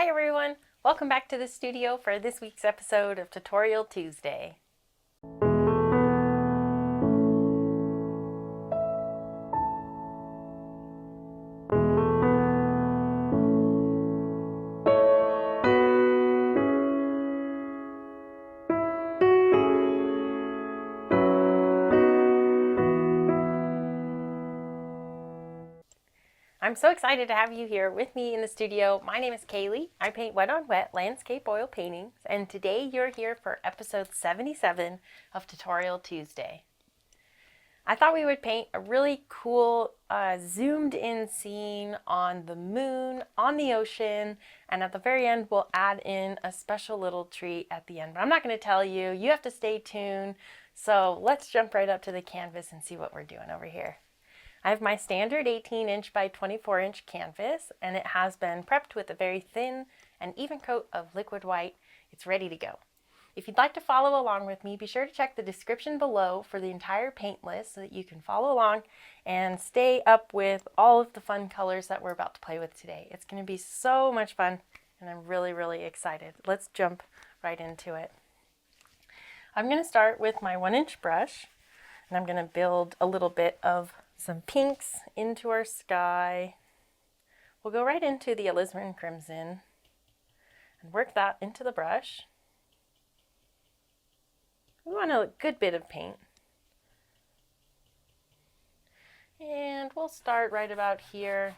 Hi everyone! Welcome back to the studio for this week's episode of Tutorial Tuesday. I'm so excited to have you here with me in the studio. My name is Kaylee. I paint wet on wet landscape oil paintings, and today you're here for episode 77 of Tutorial Tuesday. I thought we would paint a really cool zoomed in scene on the moon, on the ocean, and at the very end we'll add in a special little treat at the end. But I'm not going to tell you. You have to stay tuned. So let's jump right up to the canvas and see what we're doing over here. I have my standard 18-inch by 24-inch canvas, and it has been prepped with a very thin and even coat of liquid white. It's ready to go. If you'd like to follow along with me, be sure to check the description below for the entire paint list so that you can follow along and stay up with all of the fun colors that we're about to play with today. It's going to be so much fun, and I'm really excited. Let's jump right into it. I'm going to start with my 1-inch brush, and I'm going to build a little bit of some pinks into our sky. We'll go right into the alizarin crimson and work that into the brush. We want a good bit of paint. And we'll start right about here.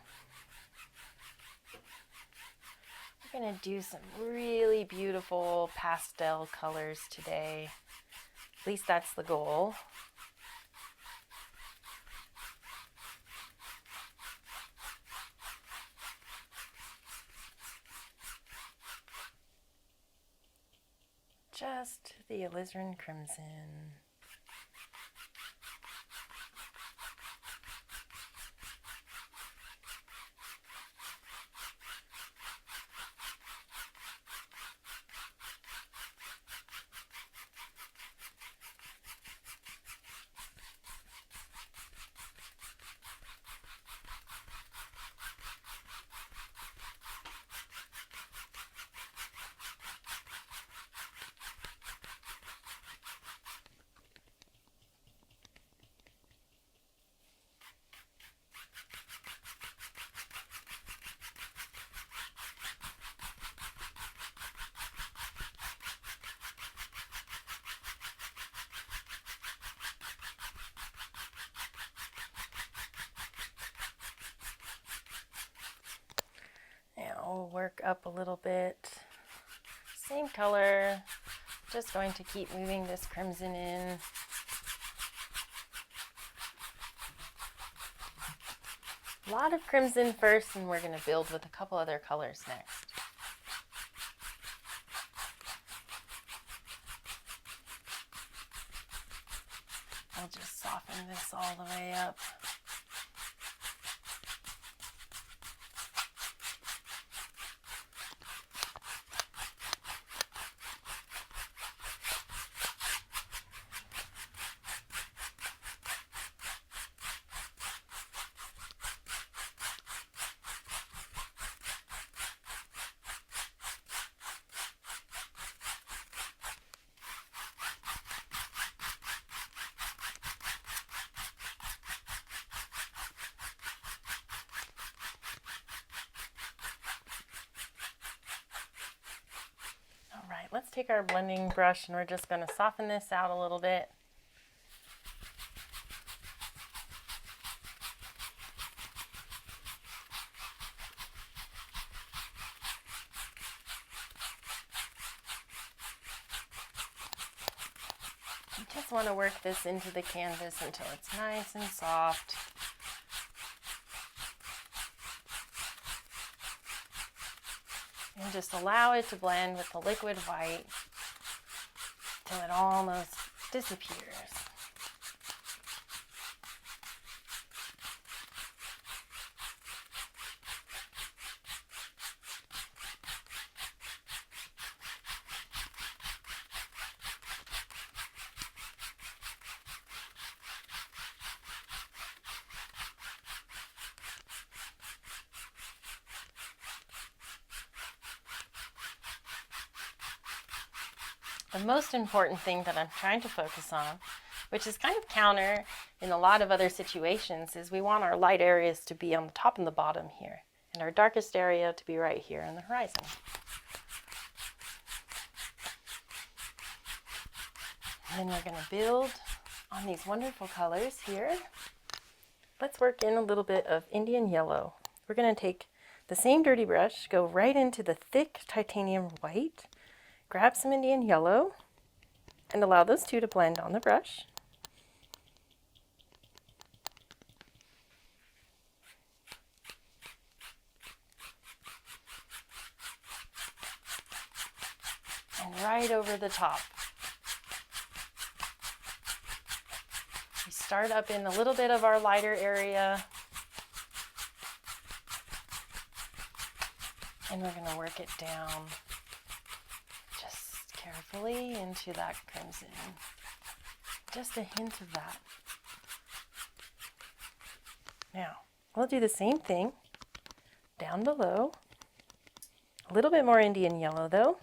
We're going to do some really beautiful pastel colors today. At least that's the goal. Just the alizarin crimson. We'll work up a little bit. Same color. Just going to keep moving this crimson in. A lot of crimson first, and we're going to build with a couple other colors next. I'll just soften this all the way up. Let's take our blending brush and we're just going to soften this out a little bit. You just want to work this into the canvas until it's nice and soft. And just allow it to blend with the liquid white till it almost disappears. The most important thing that I'm trying to focus on, which is kind of counter in a lot of other situations, is we want our light areas to be on the top and the bottom here, and our darkest area to be right here on the horizon. And then we're going to build on these wonderful colors here. Let's work in a little bit of Indian yellow. We're going to take the same dirty brush, go right into the thick titanium white, grab some Indian yellow, and allow those two to blend on the brush. And right over the top. We start up in a little bit of our lighter area, and we're going to work it down just carefully into that crimson. Just a hint of that. Now, we'll do the same thing down below. A little bit more Indian yellow though.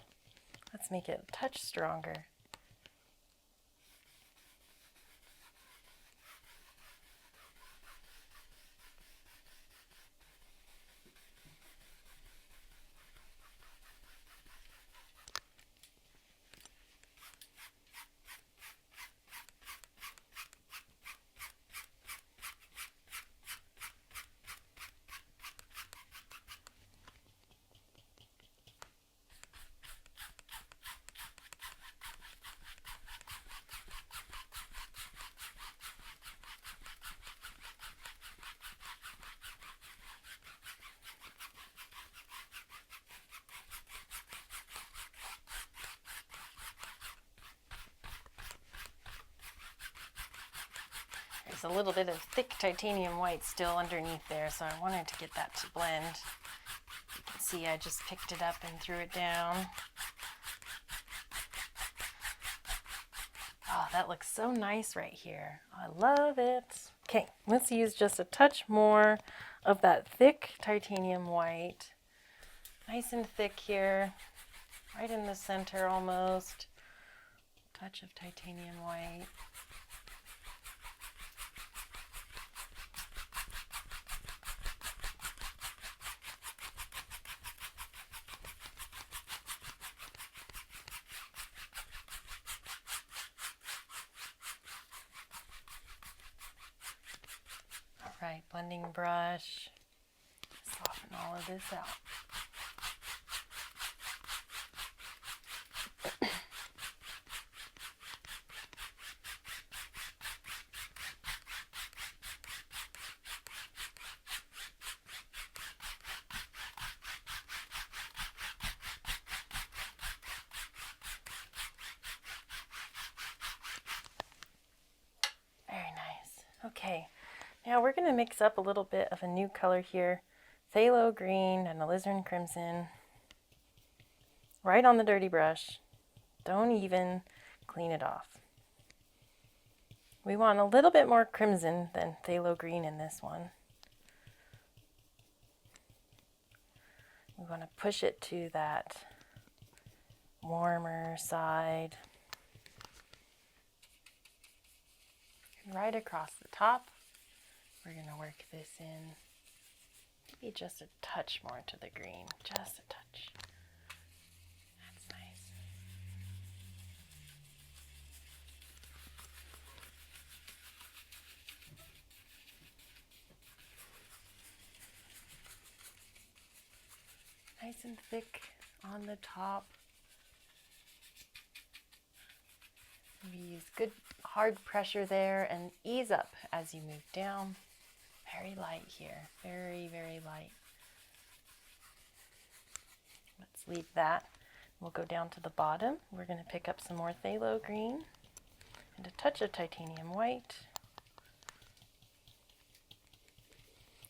Let's make it a touch stronger. There's a little bit of thick titanium white still underneath there, so I wanted to get that to blend. You can see I just picked it up and threw it down. Oh, that looks so nice right here. I love it. Okay, let's use just a touch more of that thick titanium white. Nice and thick here, right in the center almost. Touch of titanium white. Right, blending brush, soften all of this out. Very nice. Okay. Now we're going to mix up a little bit of a new color here, phthalo green and alizarin crimson, right on the dirty brush. Don't even clean it off. We want a little bit more crimson than phthalo green in this one. We want to push it to that warmer side. And right across the top. We're going to work this in, maybe just a touch more to the green, just a touch. That's nice. Nice and thick on the top. Maybe use good hard pressure there and ease up as you move down. Very light here, very, very light. Let's leave that. We'll go down to the bottom. We're going to pick up some more phthalo green and a touch of titanium white.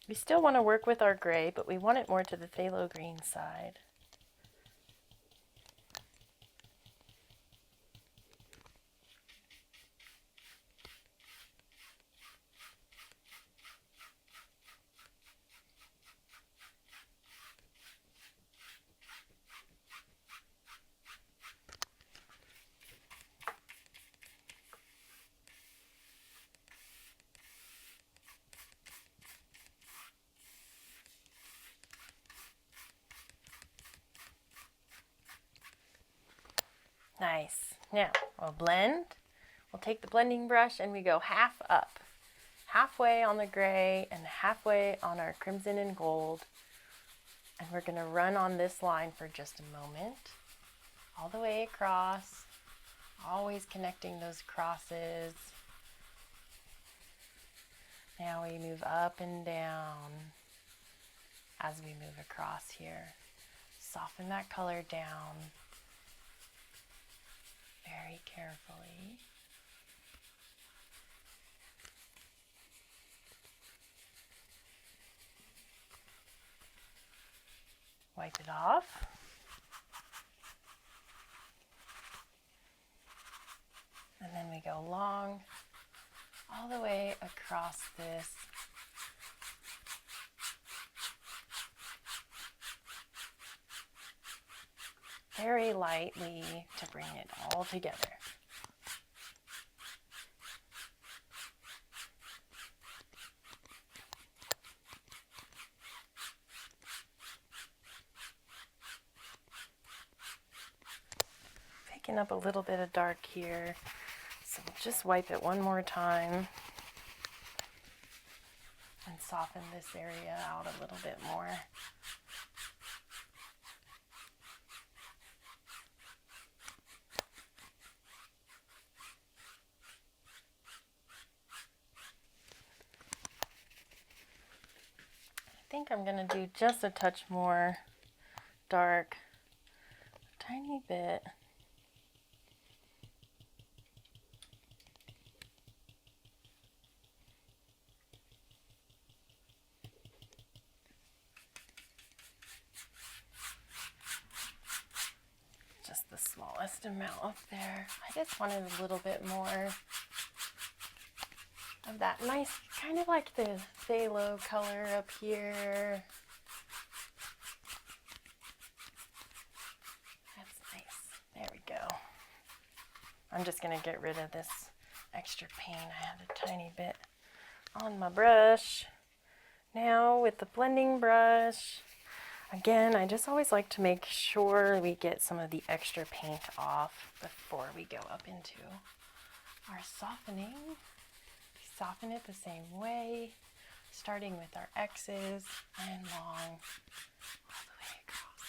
We still want to work with our gray, but we want it more to the phthalo green side. Nice. Now we'll blend. We'll take the blending brush and we go half up. Halfway on the gray and halfway on our crimson and gold. And we're going to run on this line for just a moment. All the way across. Always connecting those crosses. Now we move up and down as we move across here. Soften that color down very carefully. Wipe it off. And then we go long all the way across this. Very lightly to bring it all together. Picking up a little bit of dark here, so we'll just wipe it one more time and soften this area out a little bit more. I think I'm going to do just a touch more dark, a tiny bit. Just the smallest amount up there. I just wanted a little bit more of that nice, kind of like the phthalo color up here. That's nice. There we go. I'm just going to get rid of this extra paint. I had a tiny bit on my brush. Now with the blending brush, again, I just always like to make sure we get some of the extra paint off before we go up into our softening. Soften it the same way, starting with our X's and long all the way across.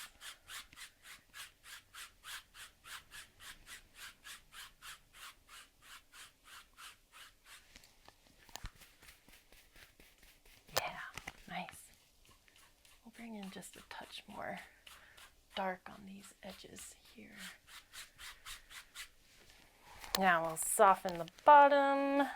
Yeah, nice. We'll bring in just a touch more dark on these edges here. Now we'll soften the bottom.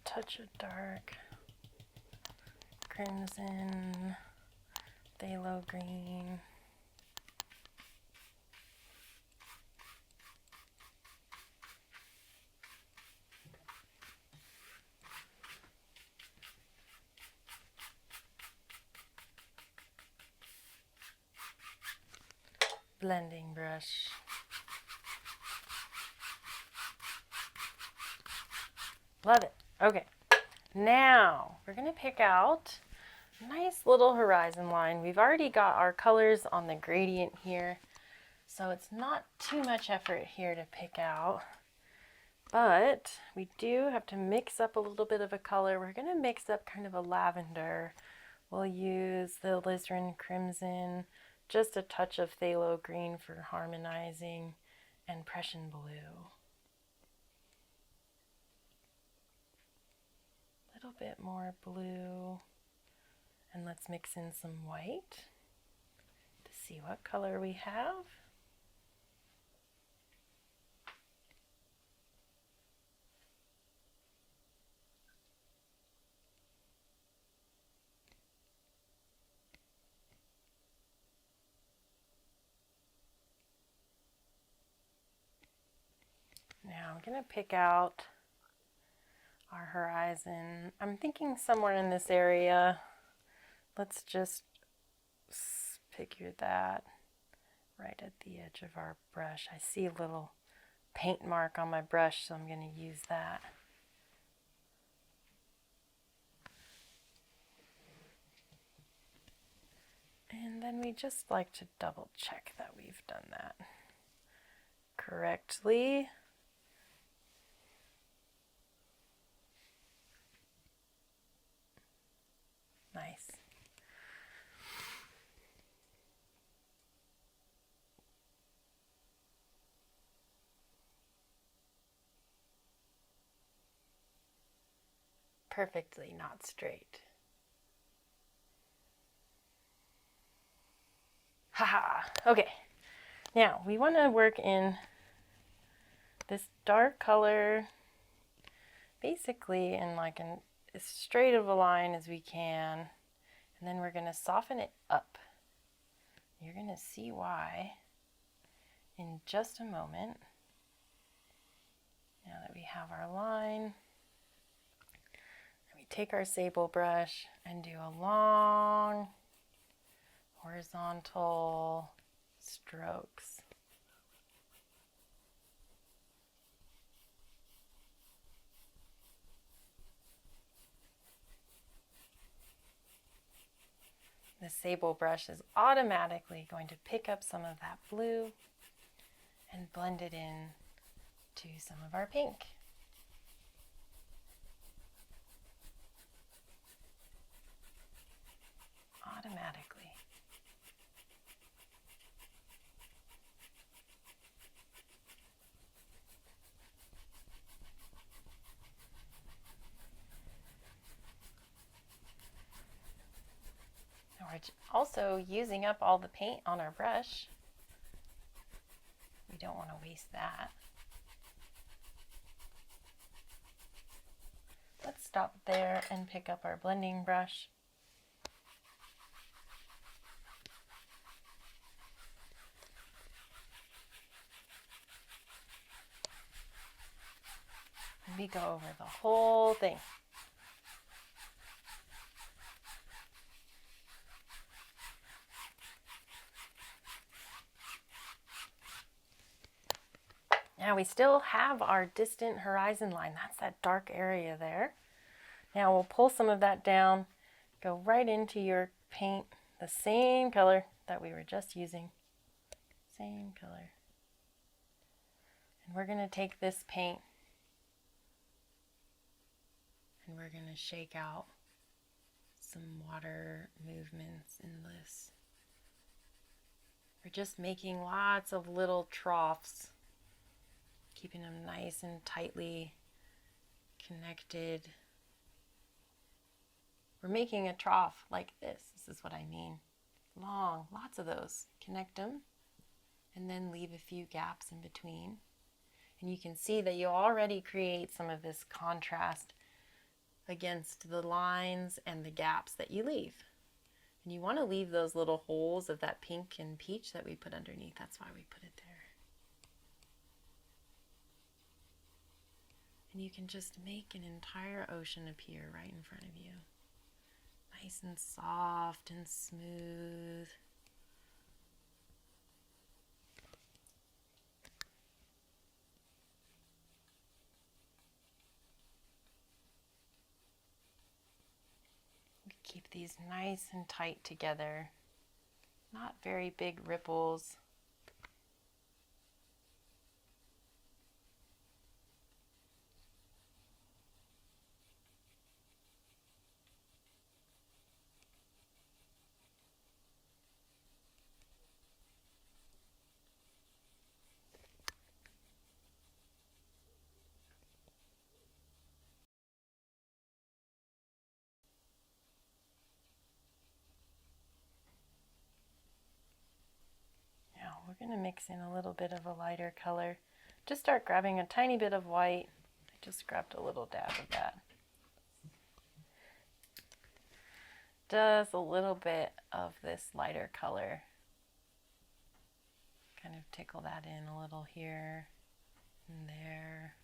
Touch of dark, crimson, phthalo green. Blending brush. Love it. Okay, now we're going to pick out a nice little horizon line. We've already got our colors on the gradient here, so it's not too much effort here to pick out. But we do have to mix up a little bit of a color. We're going to mix up kind of a lavender. We'll use the alizarin crimson, just a touch of phthalo green for harmonizing, and Prussian blue. A little bit more blue, and let's mix in some white to see what color we have. going to pick out our horizon. I'm thinking somewhere in this area. Let's just figure that right at the edge of our brush. I see a little paint mark on my brush, so I'm going to use that. And then we just like to double check that we've done that correctly. Nice. Perfectly not straight. Haha. Okay. Now we want to work in this dark color basically in like as straight of a line as we can, and then we're going to soften it up. You're going to see why in just a moment. Now that we have our line, we take our sable brush and do a long horizontal strokes. The sable brush is automatically going to pick up some of that blue and blend it in to some of our pink. Automatically. We're also using up all the paint on our brush. We don't want to waste that. Let's stop there and pick up our blending brush. And we go over the whole thing. Now we still have our distant horizon line. That's that dark area there. Now we'll pull some of that down, go right into your paint, the same color that we were just using. Same color. And we're going to take this paint and we're going to shake out some water movements in this. We're just making lots of little troughs, keeping them nice and tightly connected. We're making a trough like this. This is what I mean. Long, lots of those. Connect them and then leave a few gaps in between. And you can see that you already create some of this contrast against the lines and the gaps that you leave. And you want to leave those little holes of that pink and peach that we put underneath. That's why we put it there. And you can just make an entire ocean appear right in front of you. Nice and soft and smooth. Keep these nice and tight together. Not very big ripples. We're going to mix in a little bit of a lighter color. Just start grabbing a tiny bit of white. I just grabbed a little dab of that. Just a little bit of this lighter color. Kind of tickle that in a little here and there.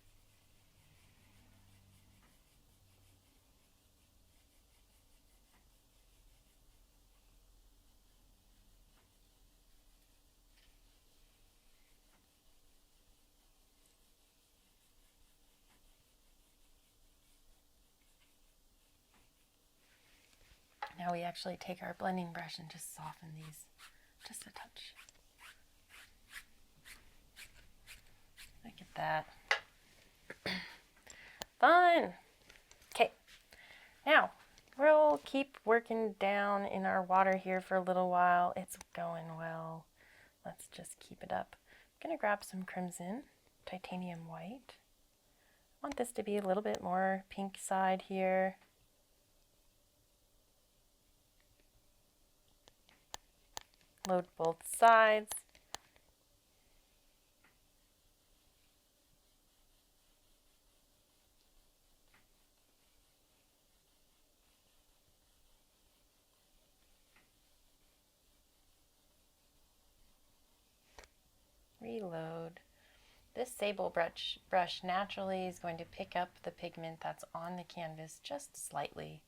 Now we actually take our blending brush and just soften these just a touch. Look at that. Fun! Okay, now we'll keep working down in our water here for a little while. It's going well. Let's just keep it up. I'm going to grab some crimson, titanium white. I want this to be a little bit more pink side here. Load both sides. Reload. This sable brush naturally is going to pick up the pigment that's on the canvas just slightly.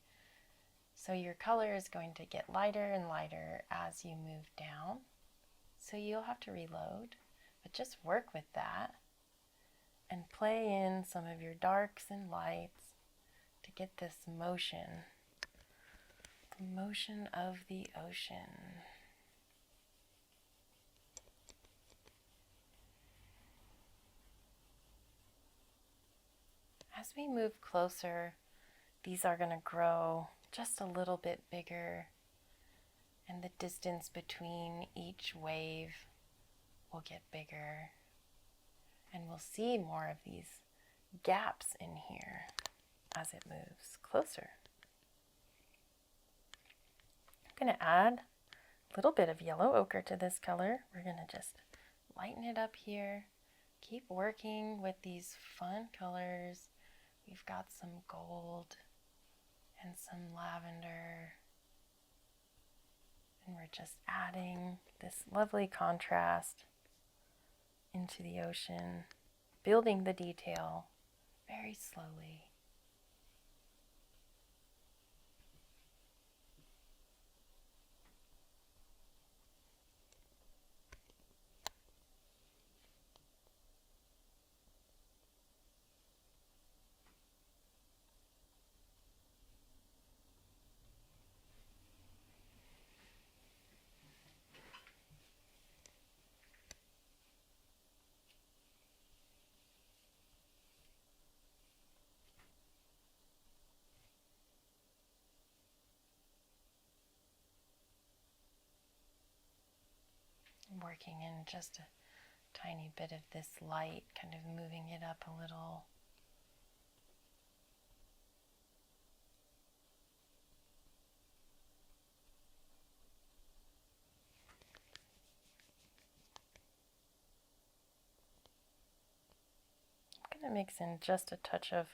So your color is going to get lighter and lighter as you move down. So you'll have to reload, but just work with that and play in some of your darks and lights to get this motion, the motion of the ocean. As we move closer, these are going to grow just a little bit bigger, and the distance between each wave will get bigger, and we'll see more of these gaps in here as it moves closer. I'm going to add a little bit of yellow ochre to this color. We're going to just lighten it up here. Keep working with these fun colors. We've got some gold and some lavender, and we're just adding this lovely contrast into the ocean, building the detail very slowly. Working in just a tiny bit of this light, kind of moving it up a little. I'm going to mix in just a touch of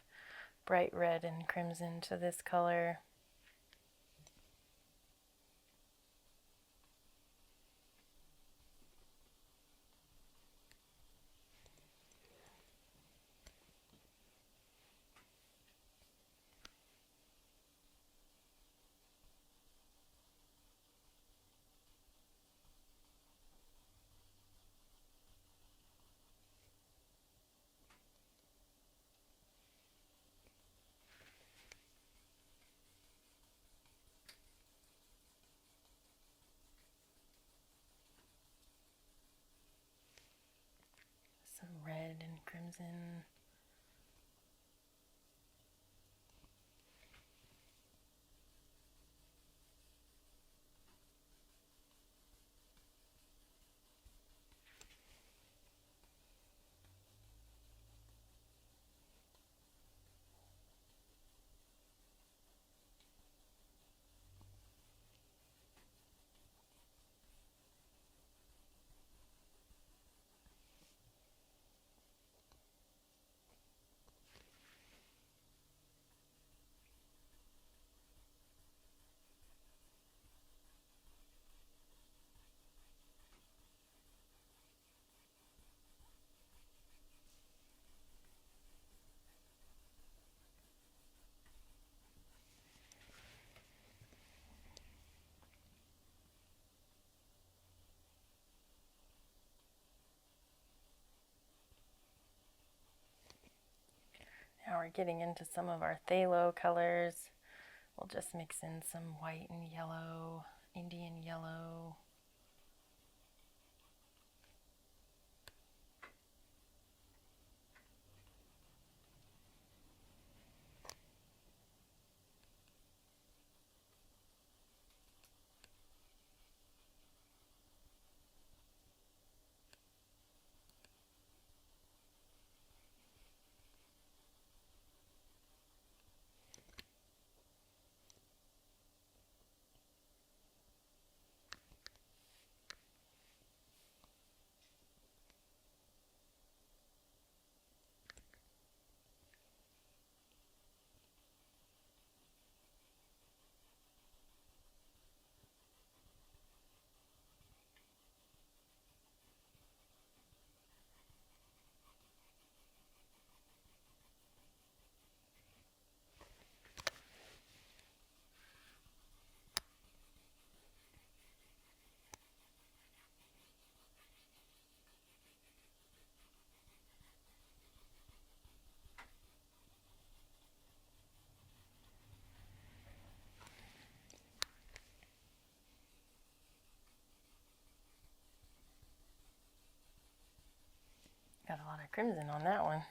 bright red and crimson to this color. Some red and crimson. Now we're getting into some of our phthalo colors. We'll just mix in some white and yellow, Indian yellow. Got a lot of crimson on that one.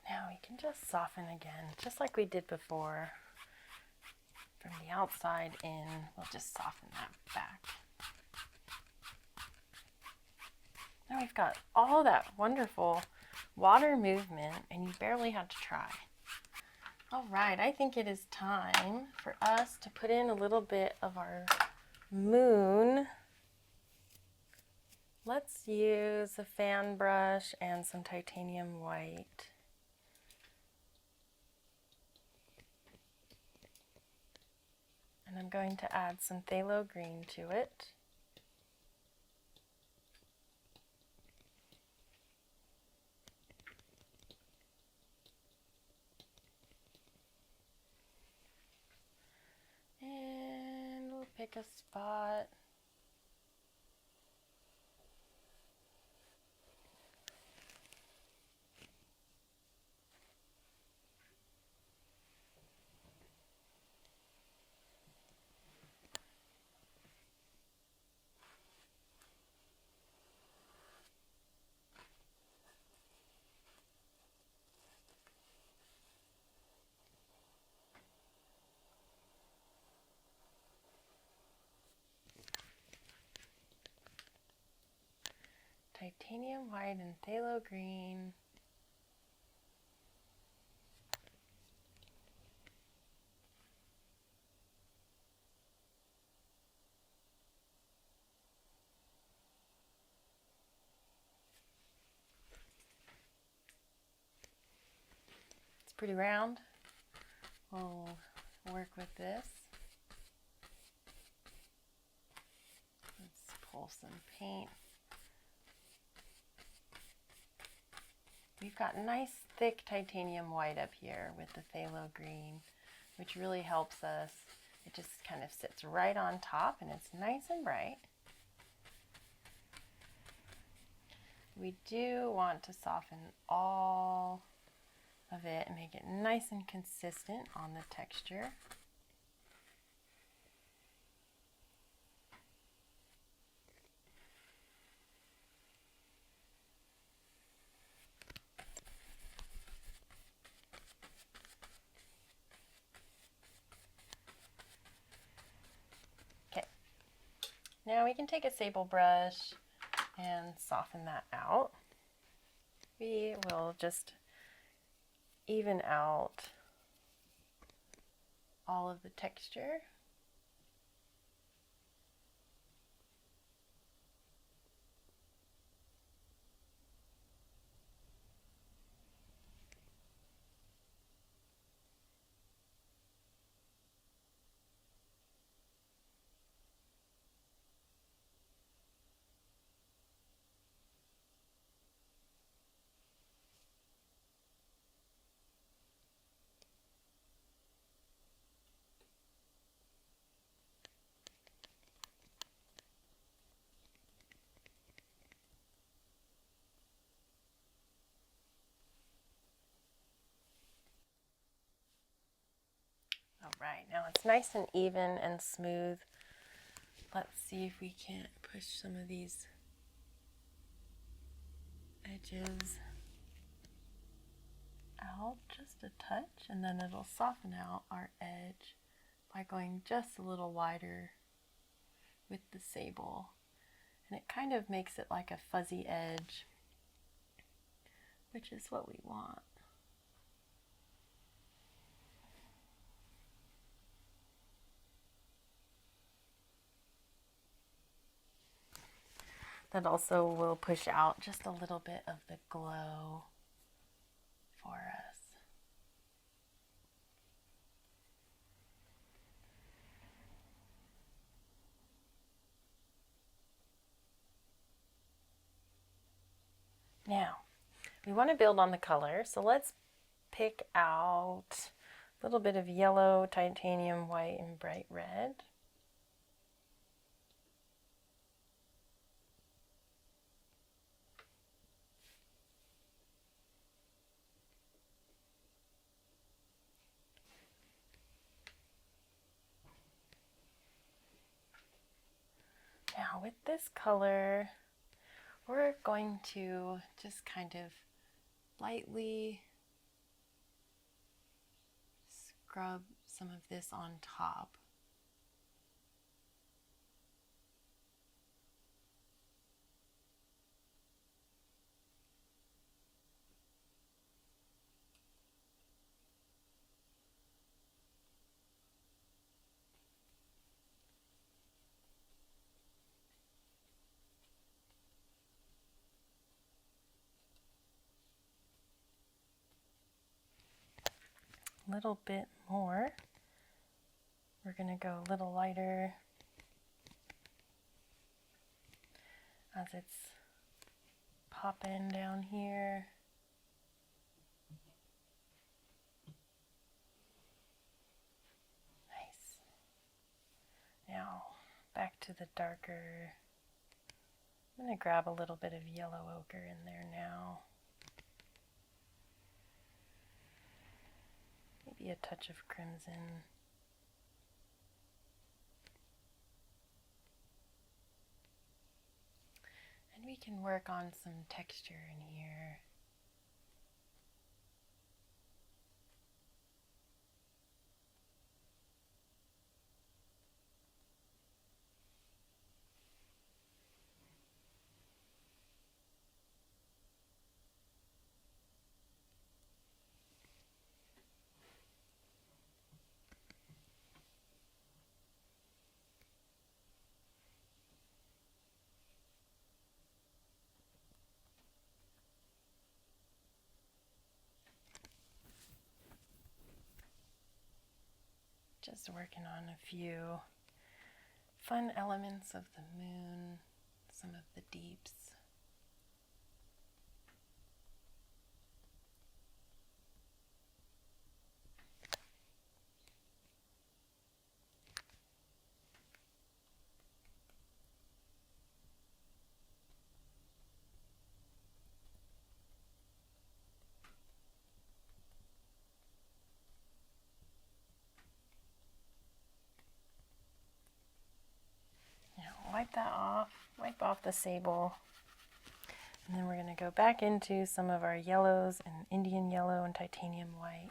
Now we can just soften again, just like we did before. From the outside in, we'll just soften that back. Now we've got all that wonderful water movement, and you barely had to try. All right, I think it is time for us to put in a little bit of our moon. Let's use a fan brush and some titanium white. And I'm going to add some phthalo green to it. And we'll pick a spot. Titanium white and phthalo green. It's pretty round. We'll work with this. Let's pull some paint. We've got nice thick titanium white up here with the phthalo green, which really helps us. It just kind of sits right on top and it's nice and bright. We do want to soften all of it and make it nice and consistent on the texture. Now we can take a sable brush and soften that out. We will just even out all of the texture. All right, now it's nice and even and smooth. Let's see if we can't push some of these edges out just a touch, and then it'll soften out our edge by going just a little wider with the sable. And it kind of makes it like a fuzzy edge, which is what we want. That also will push out just a little bit of the glow for us. Now, we want to build on the color, so let's pick out a little bit of yellow, titanium white, and bright red. Now with this color, we're going to just kind of lightly scrub some of this on top. A little bit more. We're going to go a little lighter as it's popping down here. Nice. Now back to the darker. I'm going to grab a little bit of yellow ochre in there now. Maybe a touch of crimson. And we can work on some texture in here. Just working on a few fun elements of the moon, some of the deeps. Wipe that off, wipe off the sable, and then we're going to go back into some of our yellows and Indian yellow and titanium white.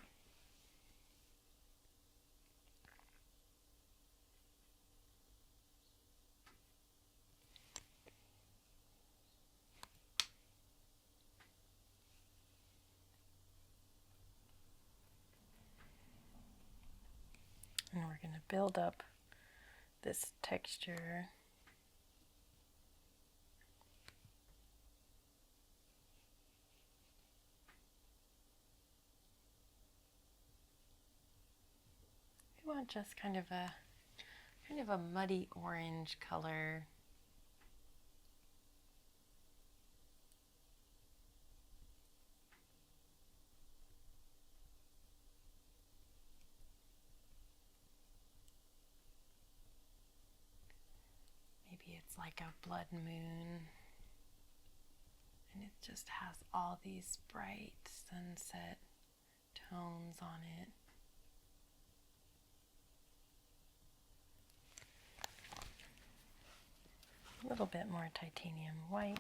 build up this texture. We want just kind of a muddy orange color. Maybe it's like a blood moon, and it just has all these bright sunset tones on it. A little bit more titanium white.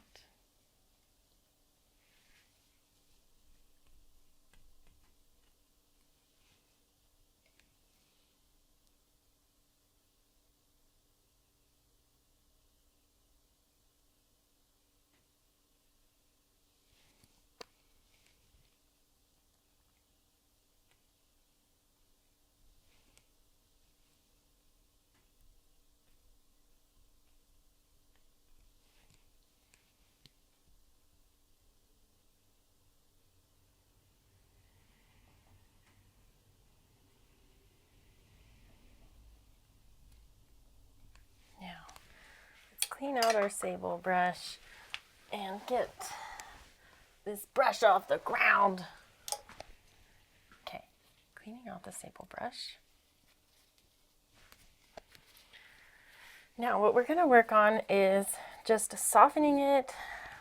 Clean out our sable brush and get this brush off the ground. Okay, cleaning out the sable brush. Now what we're going to work on is just softening it,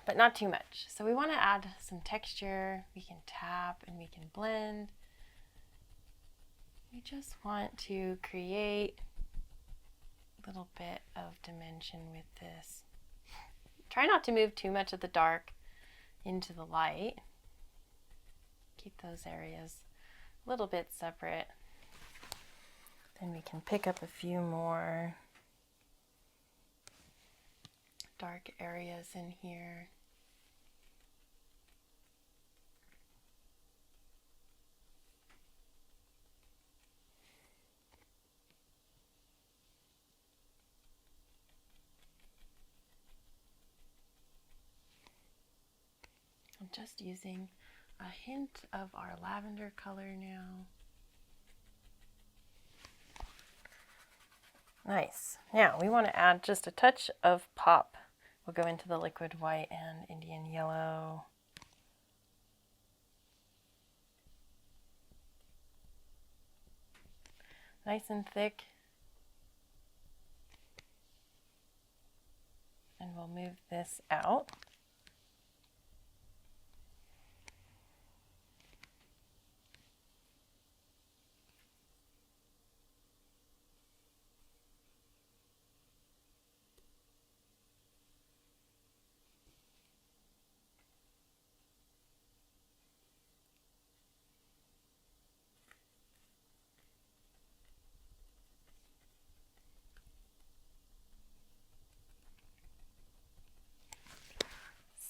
but not too much. So we want to add some texture. We can tap and we can blend. We just want to create a little bit of dimension with this. Try not to move too much of the dark into the light. Keep those areas a little bit separate. Then we can pick up a few more dark areas in here. I'm just using a hint of our lavender color now. Nice. Now we want to add just a touch of pop. We'll go into the liquid white and Indian yellow. Nice and thick. And we'll move this out.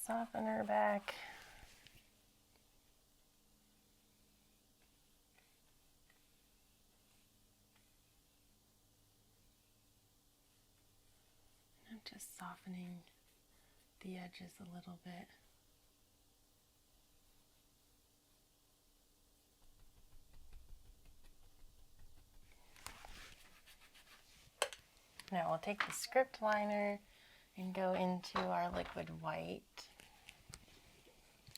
Soften her back. I'm just softening the edges a little bit. Now we'll take the script liner and go into our liquid white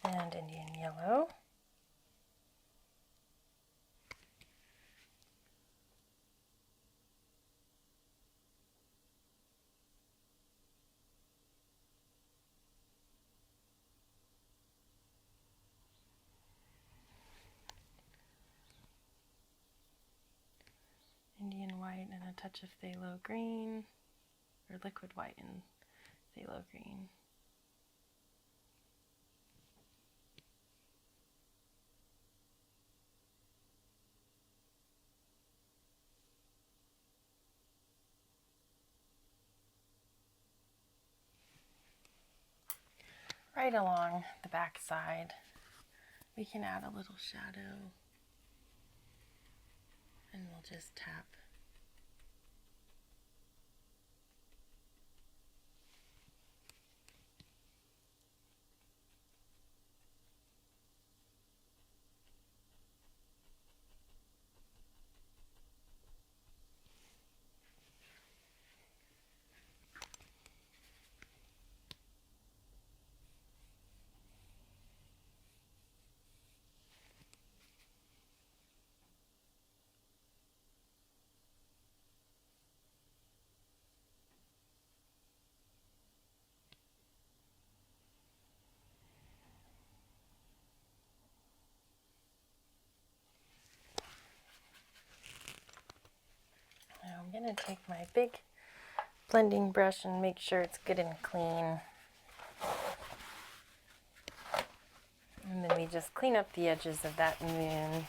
and Indian yellow. Indian white and a touch of phthalo green, or liquid white and phthalo green. Right along the back side, we can add a little shadow, and we'll just tap I'm going to take my big blending brush and make sure it's good and clean. And then we just clean up the edges of that moon.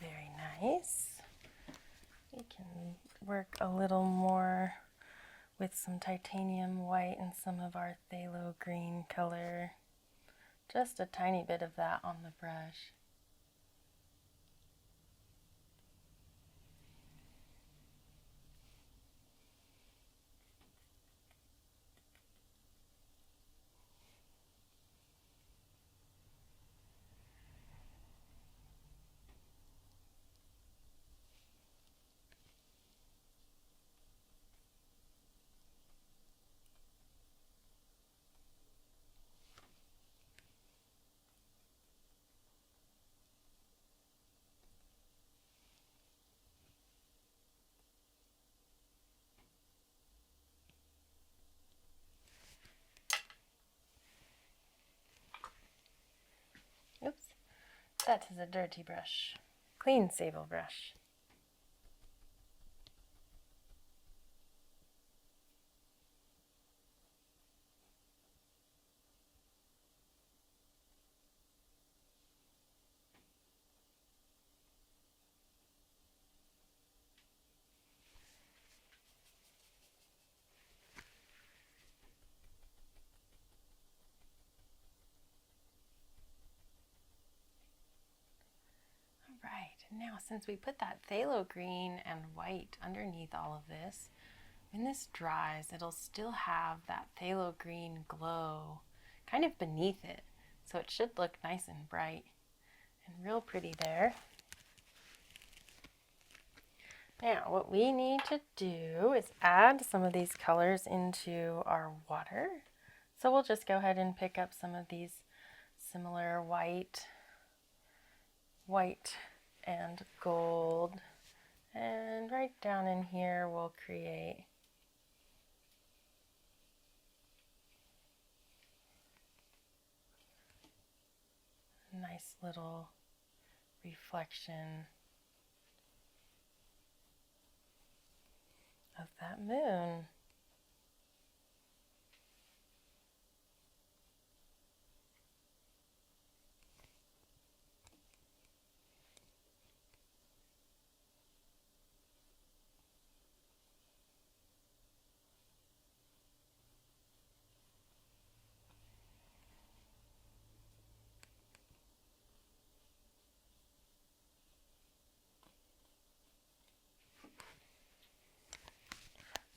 Very nice. We can work a little more with some titanium white and some of our phthalo green color. Just a tiny bit of that on the brush. Oops, that is a dirty brush. Clean sable brush. Right, now since we put that phthalo green and white underneath all of this, when this dries, it'll still have that phthalo green glow kind of beneath it. So it should look nice and bright and real pretty there. Now what we need to do is add some of these colors into our water. So we'll just go ahead and pick up some of these similar white and gold, and right down in here we'll create a nice little reflection of that moon.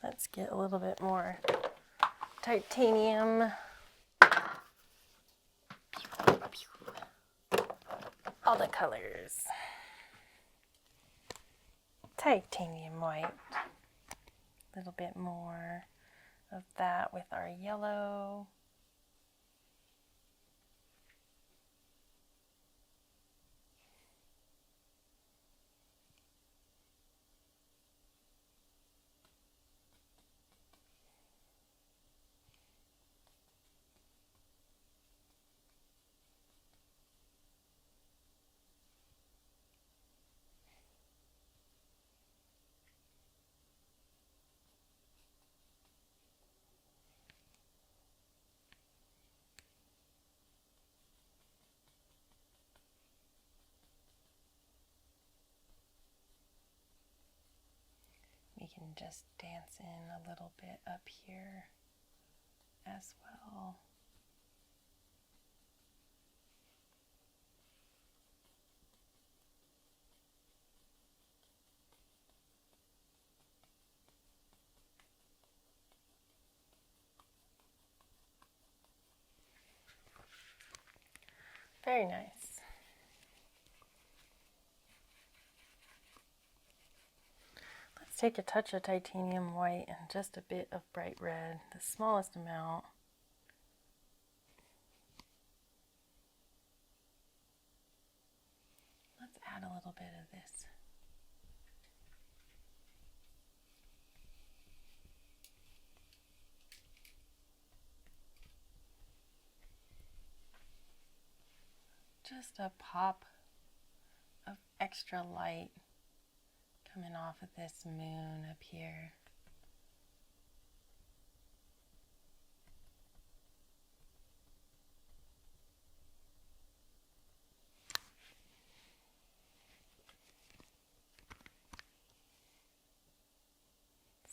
Let's get a little bit more titanium. All the colors. Titanium white. A little bit more of that with our yellow. We can just dance in a little bit up here as well. Very nice. Let's take a touch of titanium white and just a bit of bright red, the smallest amount. Let's add a little bit of this. just a pop of extra light coming off of this moon up here.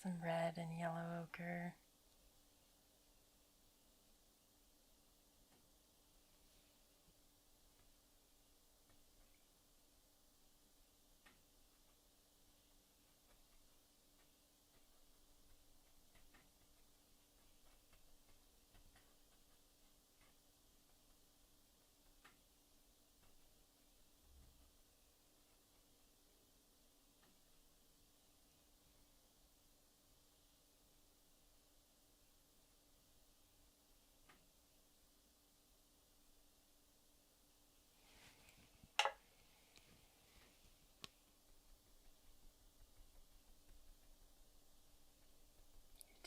Some red and yellow ochre.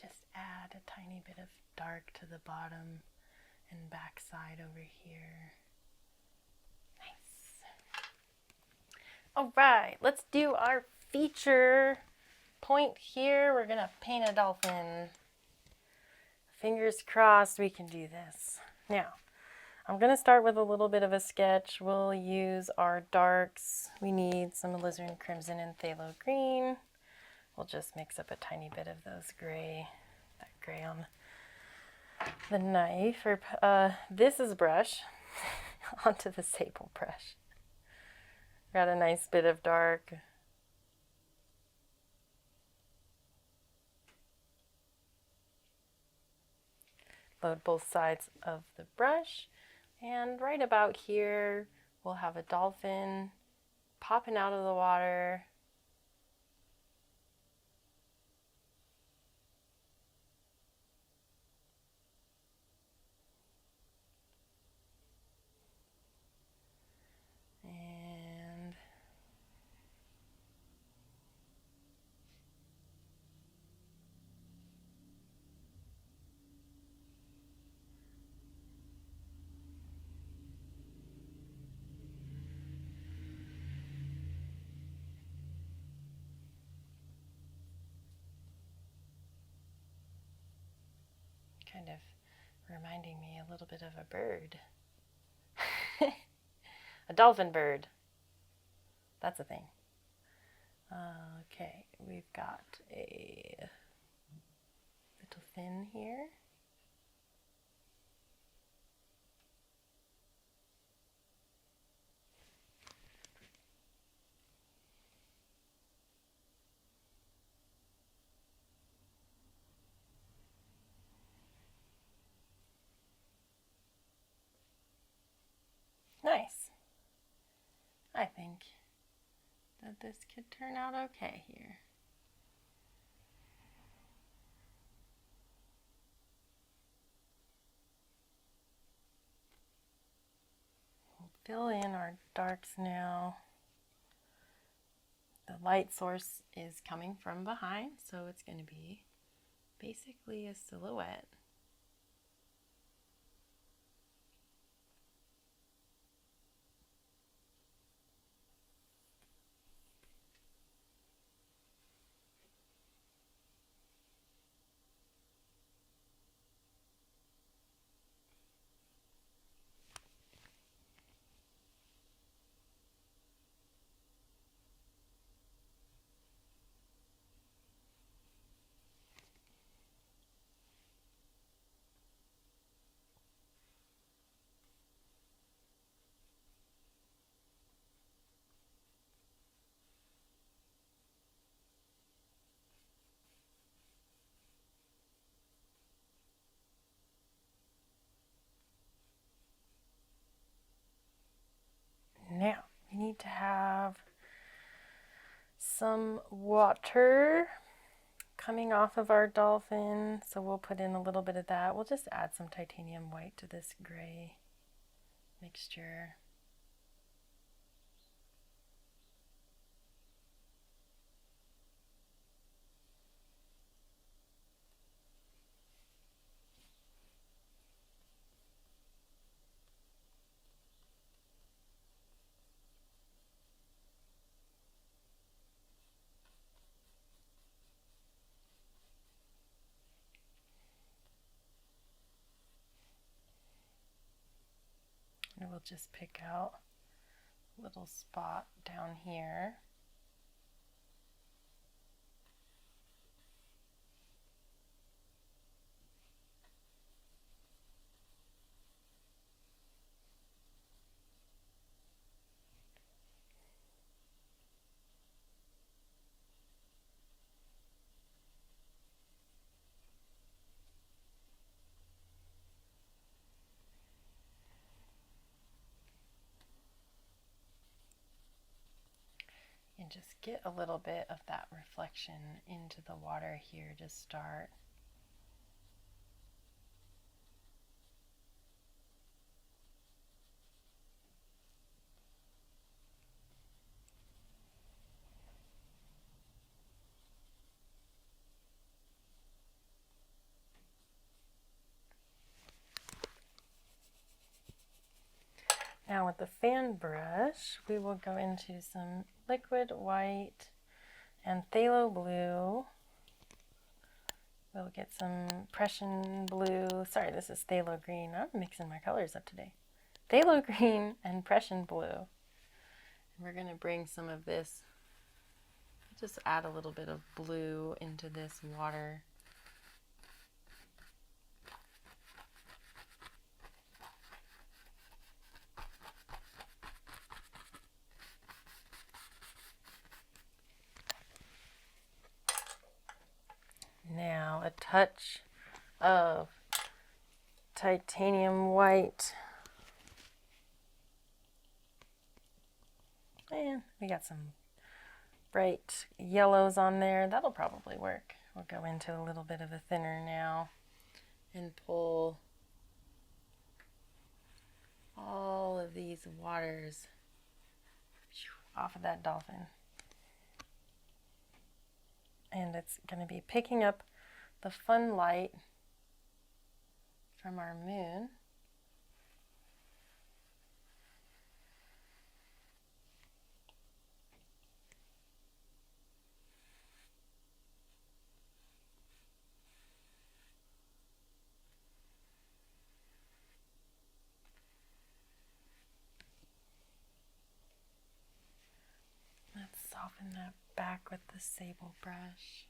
Just add a tiny bit of dark to the bottom and back side over here. Nice. All right, let's do our feature point here. We're gonna paint a dolphin. Fingers crossed we can do this. Now, I'm gonna start with a little bit of a sketch. We'll use our darks. We need some alizarin crimson and phthalo green. We'll just mix up a tiny bit of those gray, that gray on the knife. Or this is brush onto the sable brush. Got a nice bit of dark. Load both sides of the brush, and right about here we'll have a dolphin popping out of the water. Kind of reminding me a little bit of a bird. A dolphin bird. That's a thing. Okay, we've got a little fin here. Nice. I think that this could turn out okay here. We'll fill in our darks now. The light source is coming from behind, so it's going to be basically a silhouette. Now, we need to have some water coming off of our dolphin, so we'll put in a little bit of that. We'll just add some titanium white to this gray mixture. we'll just pick out a little spot down here. And just get a little bit of that reflection into the water here to start. Now with the fan brush, we will go into some liquid white and phthalo blue. We'll get some Prussian blue. Sorry, this is phthalo green. I'm mixing my colors up today. Phthalo green and Prussian blue. And we're going to bring some of this, just add a little bit of blue into this water. Now a touch of titanium white. And we got some bright yellows on there. That'll probably work. We'll go into a little bit of a thinner now and pull all of these waters off of that dolphin. And it's going to be picking up the fun light from our moon. Let's soften that back with the sable brush.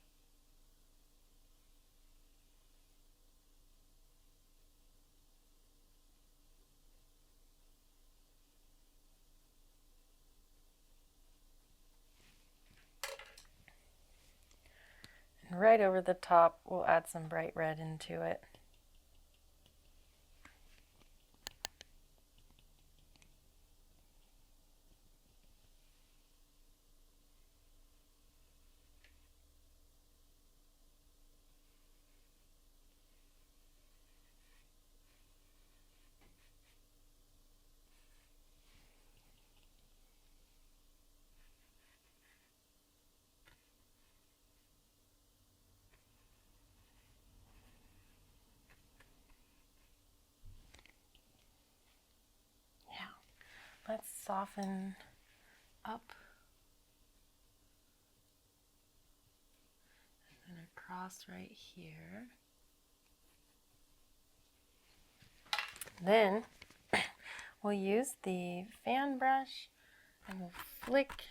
And right over the top, we'll add some bright red into it. Let's soften up and then across right here. Then we'll use the fan brush and we'll flick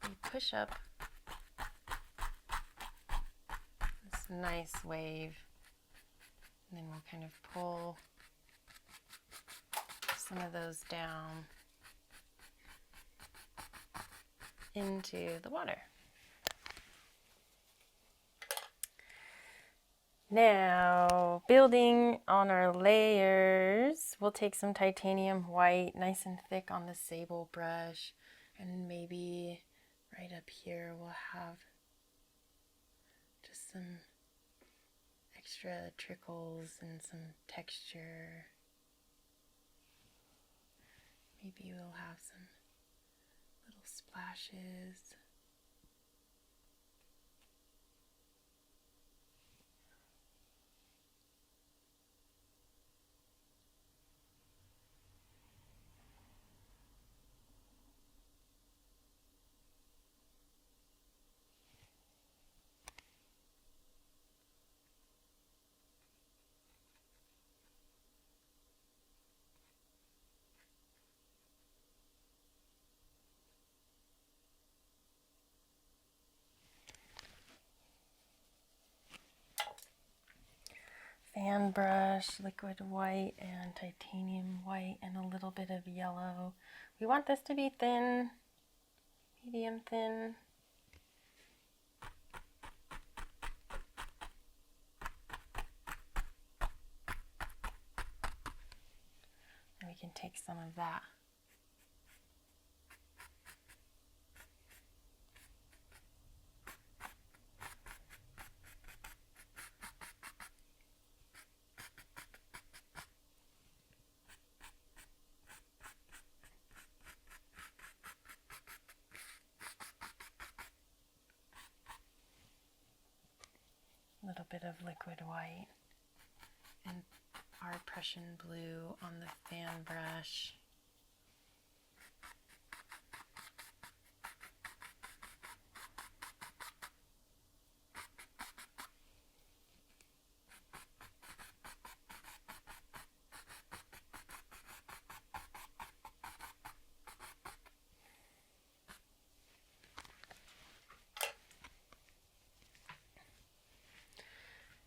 and push up this nice wave. And then we'll kind of pull some of those down into the water. Now, building on our layers, we'll take some titanium white, nice and thick on the sable brush, and maybe right up here we'll have just some extra trickles and some texture. Maybe we'll have some little splashes. fan brush, liquid white and titanium white and a little bit of yellow. We want this to be thin, medium thin. And we can take some of that. A little bit of liquid white and our Prussian blue on the fan brush.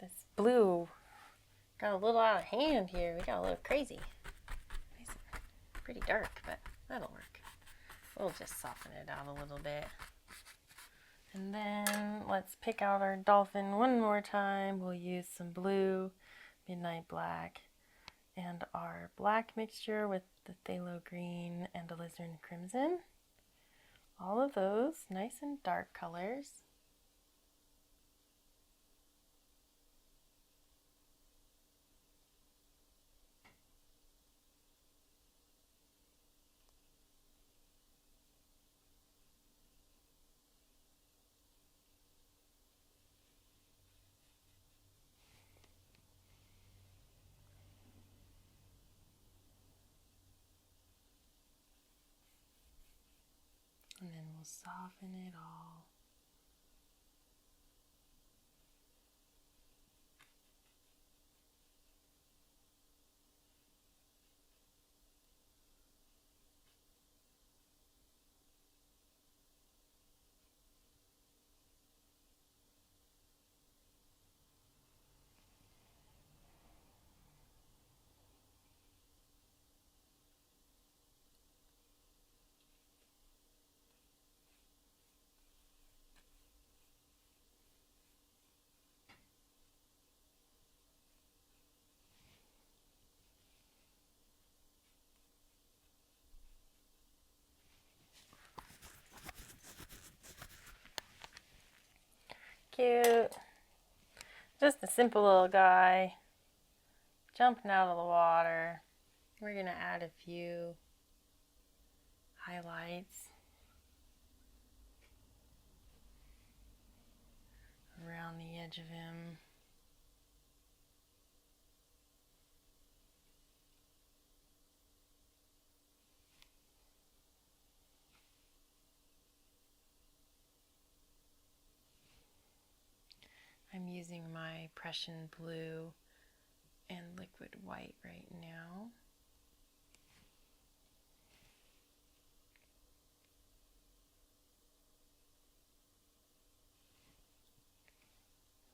This blue got a little out of hand here. We got a little crazy. Nice and pretty dark, but that'll work. We'll just soften it out a little bit. And then let's pick out our dolphin one more time. We'll use some blue, midnight black, and our black mixture with the phthalo green and alizarin crimson. All of those nice and dark colors. And then we'll soften it all. Cute. Just a simple little guy jumping out of the water. We're going to add a few highlights around the edge of him. I'm using my Prussian blue and liquid white right now.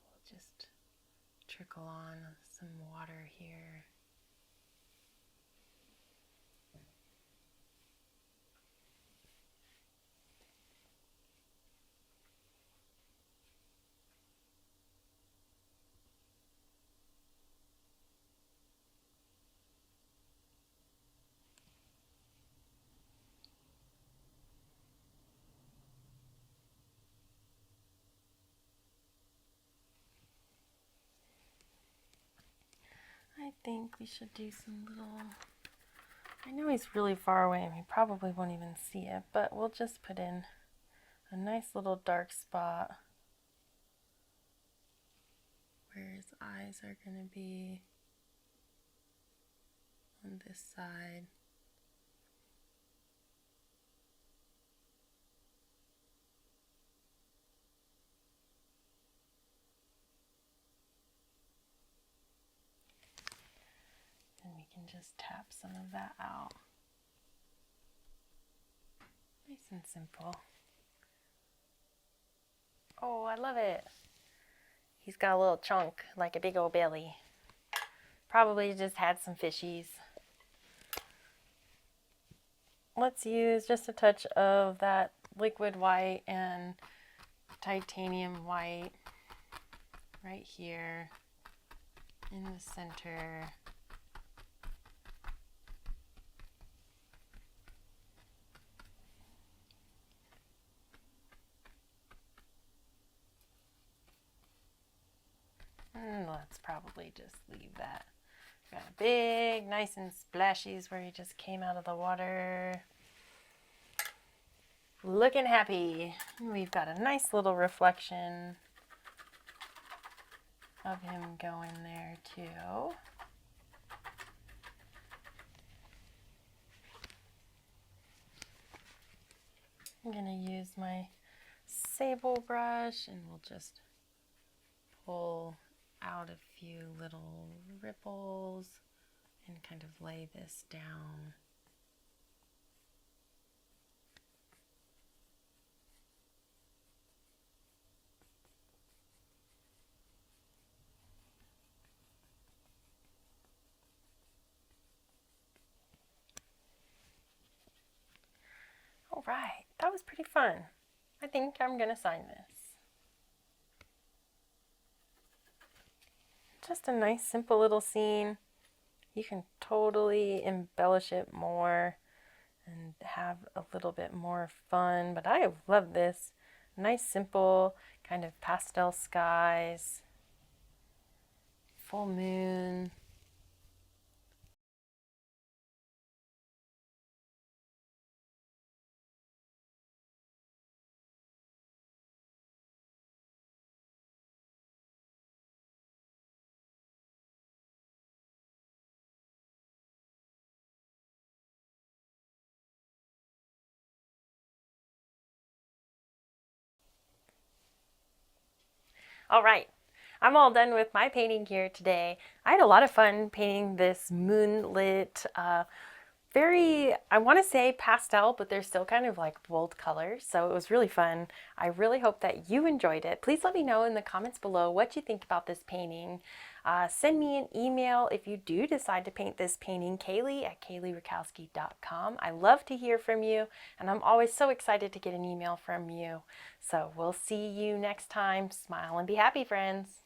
We'll just trickle on some water here. I think we should do some little, I know he's really far away and he probably won't even see it, but we'll just put in a nice little dark spot where his eyes are going to be on this side. And we can just tap some of that out. Nice and simple. Oh, I love it. He's got a little chunk, like a big old belly. Probably just had some fishies. Let's use just a touch of that liquid white and titanium white right here in the center. And let's probably just leave that. Got a big, nice and splashies where he just came out of the water. Looking happy. We've got a nice little reflection of him going there too. I'm gonna use my sable brush and we'll just pull out a few little ripples and kind of lay this down. All right, that was pretty fun. I think I'm gonna sign this. Just a nice simple little scene. You can totally embellish it more and have a little bit more fun, but I love this. Nice simple kind of pastel skies, full moon. All right, I'm all done with my painting here today. I had a lot of fun painting this moonlit, very, I want to say pastel, but they're still kind of like bold colors. So it was really fun. I really hope that you enjoyed it. Please let me know in the comments below what you think about this painting. Send me an email if you do decide to paint this painting, Kaylee at KayleeRakowski.com. I love to hear from you, and I'm always so excited to get an email from you. So we'll see you next time. Smile and be happy, friends.